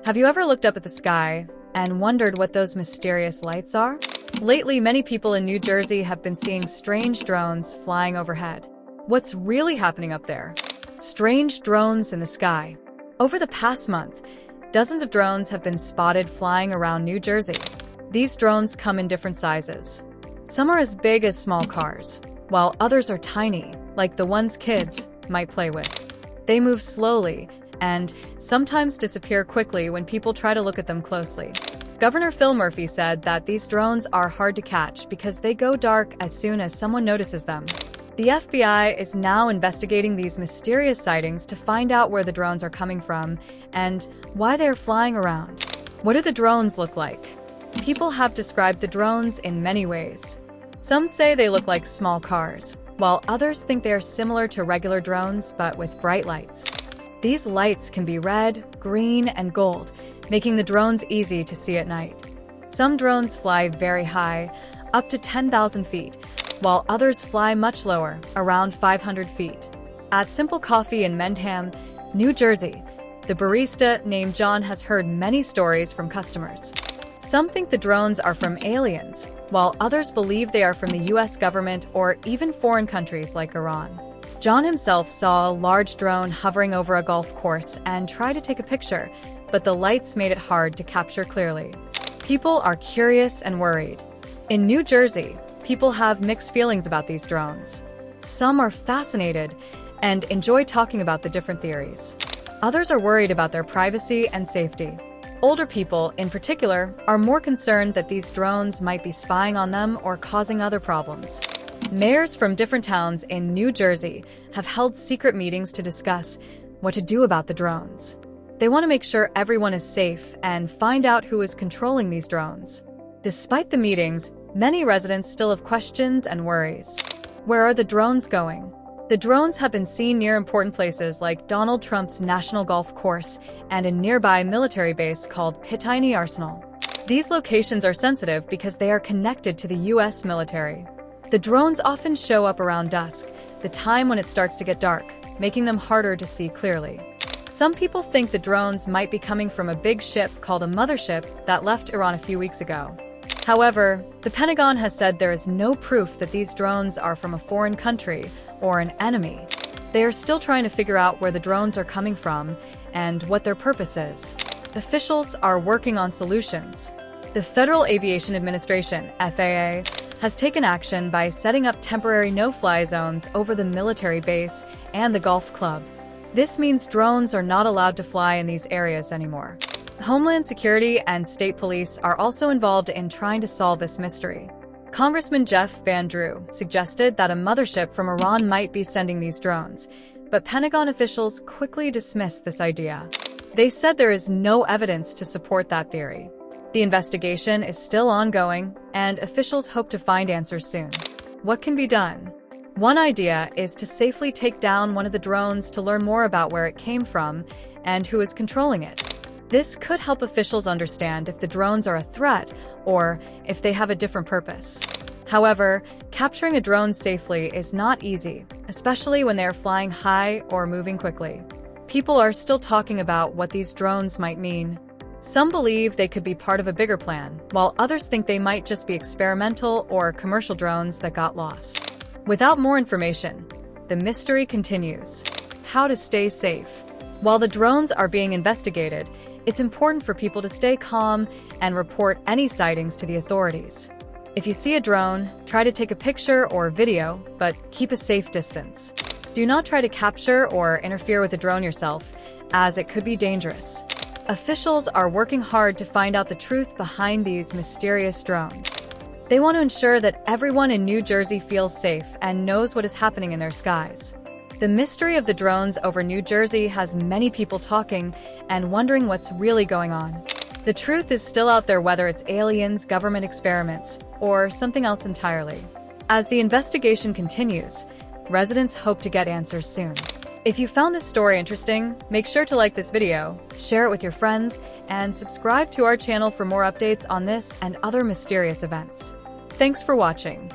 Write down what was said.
Have you ever looked up at the sky and wondered what those mysterious lights are? Lately, many people in New Jersey have been seeing strange drones flying overhead. What's really happening up there? Strange drones in the sky. Over the past month, dozens of drones have been spotted flying around New Jersey. These drones come in different sizes. Some are as big as small cars, while others are tiny, like the ones kids might play with. They move slowly and sometimes disappear quickly when people try to look at them closely. Governor Phil Murphy said that these drones are hard to catch because they go dark as soon as someone notices them. The FBI is now investigating these mysterious sightings to find out where the drones are coming from and why they're flying around. What do the drones look like? People have described the drones in many ways. Some say they look like small cars, while others think they are similar to regular drones but with bright lights. These lights can be red, green, and gold, making the drones easy to see at night. Some drones fly very high, up to 10,000 feet, while others fly much lower, around 500 feet. At Simple Coffee in Mendham, New Jersey, the barista named John has heard many stories from customers. Some think the drones are from aliens, while others believe they are from the US government or even foreign countries like Iran. John himself saw a large drone hovering over a golf course and tried to take a picture, but the lights made it hard to capture clearly. People are curious and worried. In New Jersey, people have mixed feelings about these drones. Some are fascinated and enjoy talking about the different theories. Others are worried about their privacy and safety. Older people, in particular, are more concerned that these drones might be spying on them or causing other problems. Mayors from different towns in New Jersey have held secret meetings to discuss what to do about the drones. They want to make sure everyone is safe and find out who is controlling these drones. Despite the meetings, many residents still have questions and worries. Where are the drones going? The drones have been seen near important places like Donald Trump's National Golf Course and a nearby military base called Pitini Arsenal. These locations are sensitive because they are connected to the US military. The drones often show up around dusk, the time when it starts to get dark, making them harder to see clearly. Some people think the drones might be coming from a big ship called a mothership that left Iran a few weeks ago. However, the Pentagon has said there is no proof that these drones are from a foreign country or an enemy. They are still trying to figure out where the drones are coming from and what their purpose is. Officials are working on solutions. The Federal Aviation Administration, FAA, has taken action by setting up temporary no-fly zones over the military base and the golf club. This means drones are not allowed to fly in these areas anymore. Homeland Security and state police are also involved in trying to solve this mystery. Congressman Jeff Van Drew suggested that a mothership from Iran might be sending these drones, but Pentagon officials quickly dismissed this idea. They said there is no evidence to support that theory. The investigation is still ongoing, and officials hope to find answers soon. What can be done? One idea is to safely take down one of the drones to learn more about where it came from and who is controlling it. This could help officials understand if the drones are a threat or if they have a different purpose. However, capturing a drone safely is not easy, especially when they are flying high or moving quickly. People are still talking about what these drones might mean. Some believe they could be part of a bigger plan, while others think they might just be experimental or commercial drones that got lost. Without more information, the mystery continues. How to stay safe? While the drones are being investigated, it's important for people to stay calm and report any sightings to the authorities. If you see a drone, try to take a picture or video, but keep a safe distance. Do not try to capture or interfere with the drone yourself, as it could be dangerous. Officials are working hard to find out the truth behind these mysterious drones. They want to ensure that everyone in New Jersey feels safe and knows what is happening in their skies. The mystery of the drones over New Jersey has many people talking and wondering what's really going on. The truth is still out there, whether it's aliens, government experiments, or something else entirely. As the investigation continues, residents hope to get answers soon. If you found this story interesting, make sure to like this video, share it with your friends, and subscribe to our channel for more updates on this and other mysterious events. Thanks for watching.